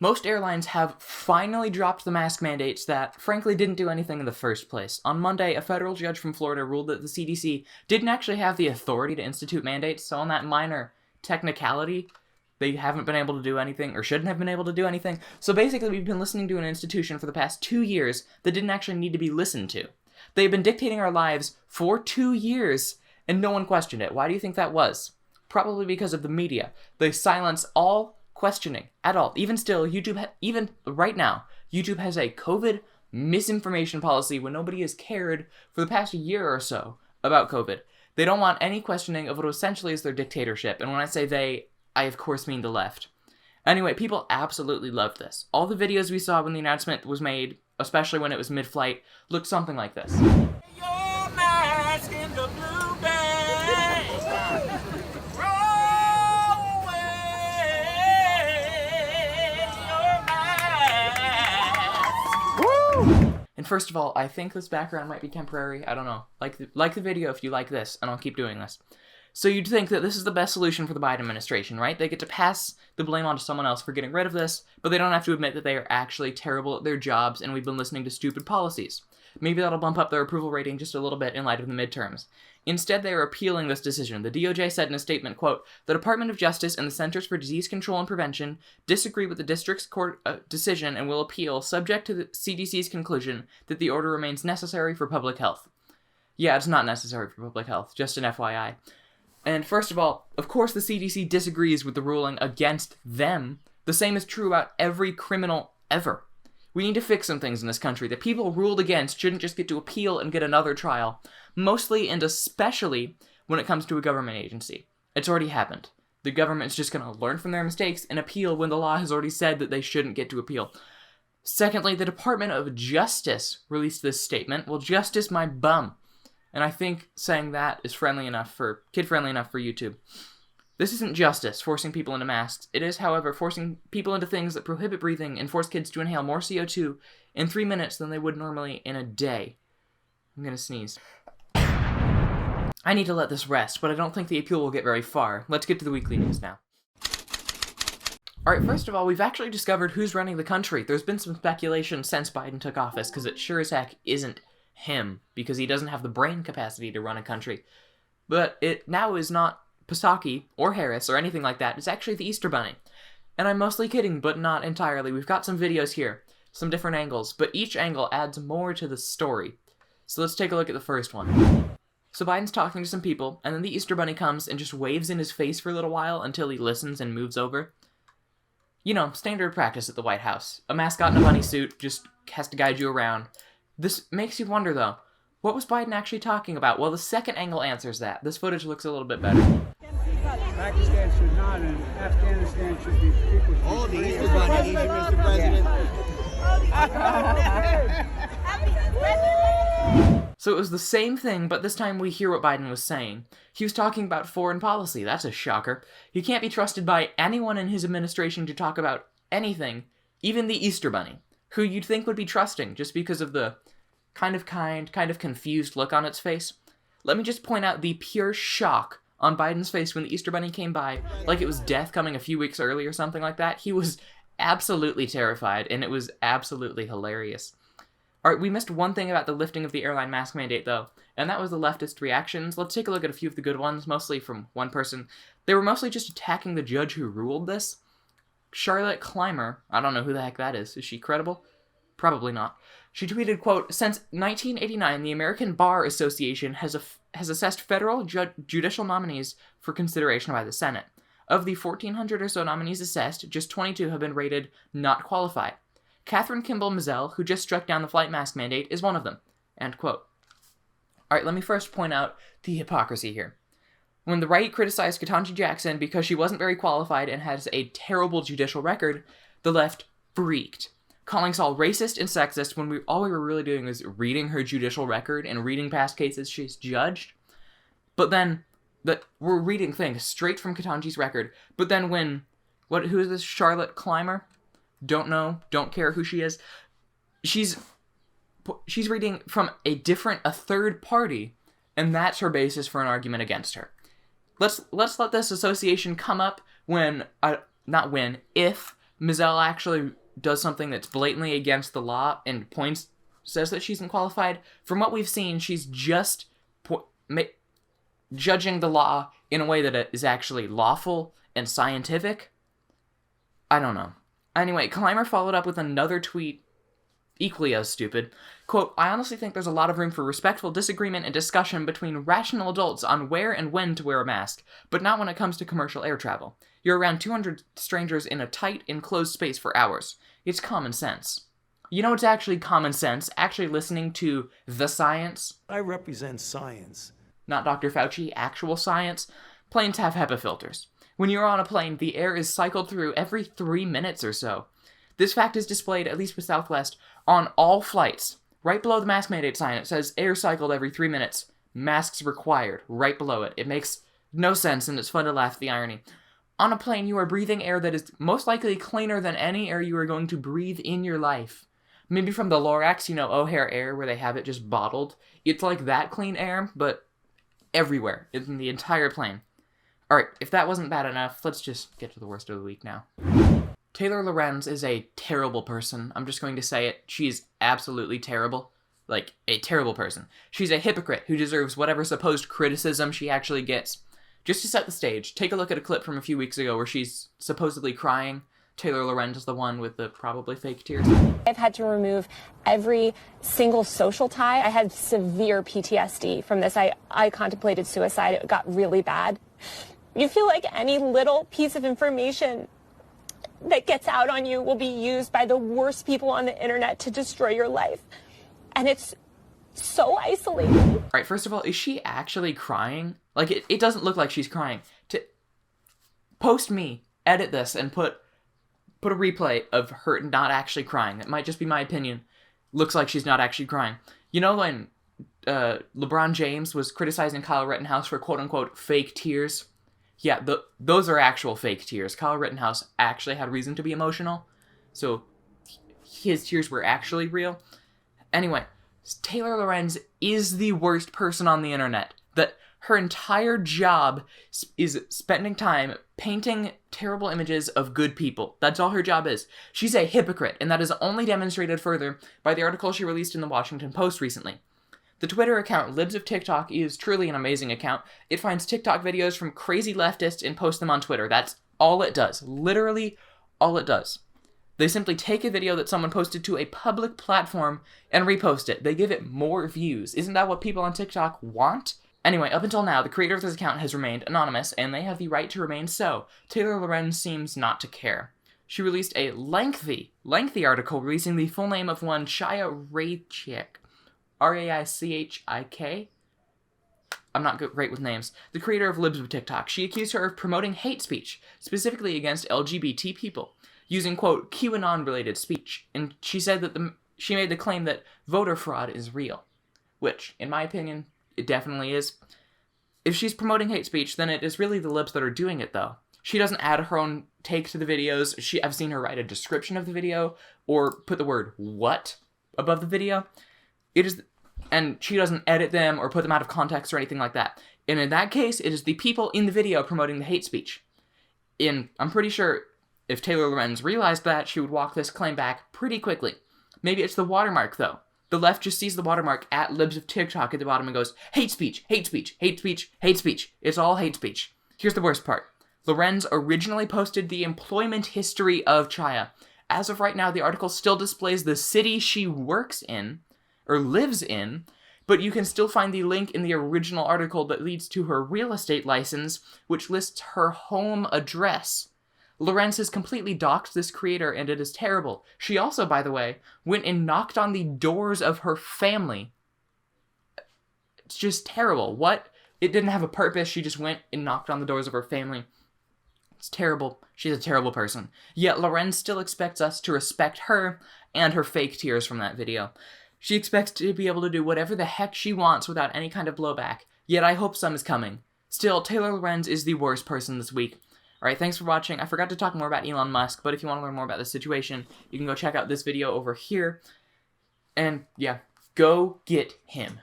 Most airlines have finally dropped the mask mandates that, frankly, didn't do anything in the first place. On Monday, a federal judge from Florida ruled that the CDC didn't actually have the authority to institute mandates, so on that minor technicality, they haven't been able to do anything, or shouldn't have been able to do anything. So basically, we've been listening to an institution for the past 2 years that didn't actually need to be listened to. They've been dictating our lives for 2 years, and no one questioned it. Why do you think that was? Probably because of the media. They silence all questioning at all. Even still, even right now, YouTube has a COVID misinformation policy when nobody has cared for the past year or so about COVID. They don't want any questioning of what essentially is their dictatorship. And when I say they, I of course mean the left. Anyway, people absolutely loved this. All the videos we saw when the announcement was made, especially when it was mid-flight, looked something like this. Your mask in the blue bag. Roll away your mask. Woo! And first of all, I think this background might be temporary. I don't know. Like the video if you like this, and I'll keep doing this. So you'd think that this is the best solution for the Biden administration, right? They get to pass the blame onto someone else for getting rid of this, but they don't have to admit that they are actually terrible at their jobs and we've been listening to stupid policies. Maybe that'll bump up their approval rating just a little bit in light of the midterms. Instead, they are appealing this decision. The DOJ said in a statement, quote, "The Department of Justice and the Centers for Disease Control and Prevention disagree with the district's court decision and will appeal, subject to the CDC's conclusion that the order remains necessary for public health." Yeah, it's not necessary for public health, just an FYI. And first of all, of course the CDC disagrees with the ruling against them. The same is true about every criminal ever. We need to fix some things in this country. The people ruled against shouldn't just get to appeal and get another trial, mostly and especially when it comes to a government agency. It's already happened. The government's just going to learn from their mistakes and appeal when the law has already said that they shouldn't get to appeal. Secondly, the Department of Justice released this statement. Well, justice my bum. And I think saying that is kid-friendly enough for YouTube. This isn't justice, forcing people into masks. It is, however, forcing people into things that prohibit breathing and force kids to inhale more CO2 in 3 minutes than they would normally in a day. I'm gonna sneeze. I need to let this rest, but I don't think the appeal will get very far. Let's get to the weekly news now. Alright, first of all, we've actually discovered who's running the country. There's been some speculation since Biden took office, because it sure as heck isn't him, because he doesn't have the brain capacity to run a country. But it now is not Psaki or Harris or anything like that. It's actually the Easter Bunny. And I'm mostly kidding, but not entirely. We've got some videos here, some different angles, but each angle adds more to the story. So let's take a look at the first one. So Biden's talking to some people, and then the Easter Bunny comes and just waves in his face for a little while until he listens and moves over. You know, standard practice at the White House. A mascot in a bunny suit just has to guide you around. This makes you wonder, though, what was Biden actually talking about? Well, the second angle answers that. This footage looks a little bit better. Pakistan should not, and Afghanistan should be people. Oh, the Easter Bunny, Mr. President. So it was the same thing, but this time we hear what Biden was saying. He was talking about foreign policy. That's a shocker. He can't be trusted by anyone in his administration to talk about anything, even the Easter Bunny, who you'd think would be trusting just because of the kind of confused look on its face. Let me just point out the pure shock on Biden's face when the Easter Bunny came by, like it was death coming a few weeks early or something like that. He was absolutely terrified, and it was absolutely hilarious. Alright, we missed one thing about the lifting of the airline mask mandate, though, and that was the leftist reactions. Let's take a look at a few of the good ones, mostly from one person. They were mostly just attacking the judge who ruled this. Charlotte Clymer, I don't know who the heck that is. Is she credible? Probably not. She tweeted, quote, "Since 1989, the American Bar Association has assessed federal judicial nominees for consideration by the Senate. Of the 1,400 or so nominees assessed, just 22 have been rated not qualified. Catherine Kimball Mizell, who just struck down the flight mask mandate, is one of them." End quote. Alright, let me first point out the hypocrisy here. When the right criticized Ketanji Jackson because she wasn't very qualified and has a terrible judicial record, the left freaked, calling Saul racist and sexist when all we were really doing was reading her judicial record and reading past cases she's judged. But then, we're reading things straight from Ketanji's record, but then who is this Charlotte Clymer? Don't know, don't care who she is. She's reading from a third party, and that's her basis for an argument against her. Let's let this association come up if Mizelle actually does something that's blatantly against the law and says that she's unqualified, from what we've seen, she's just judging the law in a way that is actually lawful and scientific. I don't know. Anyway, Clymer followed up with another tweet equally as stupid. Quote, I honestly think there's a lot of room for respectful disagreement and discussion between rational adults on where and when to wear a mask, but not when it comes to commercial air travel. You're around 200 strangers in a tight, enclosed space for hours. It's common sense. You know, it's actually common sense, actually listening to the science. I represent science. Not Dr. Fauci, actual science. Planes have HEPA filters. When you're on a plane, the air is cycled through every 3 minutes or so. This fact is displayed, at least with Southwest, on all flights. Right below the mask mandate sign, it says air cycled every 3 minutes. Masks required. Right below it. It makes no sense, and it's fun to laugh at the irony. On a plane, you are breathing air that is most likely cleaner than any air you are going to breathe in your life. Maybe from the Lorax, O'Hare Air, where they have it just bottled. It's like that clean air, but everywhere, in the entire plane. Alright, if that wasn't bad enough, let's just get to the worst of the week now. Taylor Lorenz is a terrible person. I'm just going to say it. She's absolutely terrible. Like, a terrible person. She's a hypocrite who deserves whatever supposed criticism she actually gets. Just to set the stage, take a look at a clip from a few weeks ago where she's supposedly crying. Taylor Lorenz is the one with the probably fake tears. I've had to remove every single social tie. I had severe PTSD from this. I contemplated suicide. It got really bad. You feel like any little piece of information that gets out on you will be used by the worst people on the internet to destroy your life. And it's so isolating. All right, first of all, is she actually crying? Like, it doesn't look like she's crying. Post me, edit this, and put a replay of her not actually crying. It might just be my opinion. Looks like she's not actually crying. You know when LeBron James was criticizing Kyle Rittenhouse for quote-unquote fake tears? Yeah, those are actual fake tears. Kyle Rittenhouse actually had reason to be emotional, so his tears were actually real. Anyway, Taylor Lorenz is the worst person on the internet. That her entire job is spending time painting terrible images of good people. That's all her job is. She's a hypocrite, and that is only demonstrated further by the article she released in the Washington Post recently. The Twitter account Libs of TikTok is truly an amazing account. It finds TikTok videos from crazy leftists and posts them on Twitter. That's all it does. Literally all it does. They simply take a video that someone posted to a public platform and repost it. They give it more views. Isn't that what people on TikTok want? Anyway, up until now, the creator of this account has remained anonymous, and they have the right to remain so. Taylor Lorenz seems not to care. She released a lengthy article releasing the full name of one Chaya Raichik. Raichik? I'm not great with names. The creator of Libs of TikTok. She accused her of promoting hate speech, specifically against LGBT people, using, quote, QAnon-related speech. And she said that she made the claim that voter fraud is real. Which, in my opinion, it definitely is. If she's promoting hate speech, then it is really the Libs that are doing it, though. She doesn't add her own take to the videos. I've seen her write a description of the video, or put the word what above the video. And she doesn't edit them or put them out of context or anything like that. And in that case, it is the people in the video promoting the hate speech. I'm pretty sure if Taylor Lorenz realized that, she would walk this claim back pretty quickly. Maybe it's the watermark, though. The left just sees the watermark at Libs of TikTok at the bottom and goes, hate speech, hate speech, hate speech, hate speech. It's all hate speech. Here's the worst part. Lorenz originally posted the employment history of Chaya. As of right now, the article still displays the city she works in, or lives in, but you can still find the link in the original article that leads to her real estate license, which lists her home address. Lorenz has completely doxed this creator, and it is terrible. She also, by the way, went and knocked on the doors of her family. It's just terrible. What? It didn't have a purpose. She just went and knocked on the doors of her family. It's terrible. She's a terrible person. Yet Lorenz still expects us to respect her and her fake tears from that video. She expects to be able to do whatever the heck she wants without any kind of blowback. Yet I hope some is coming. Still, Taylor Lorenz is the worst person this week. Alright, thanks for watching. I forgot to talk more about Elon Musk, but if you want to learn more about this situation, you can go check out this video over here. And yeah, go get him.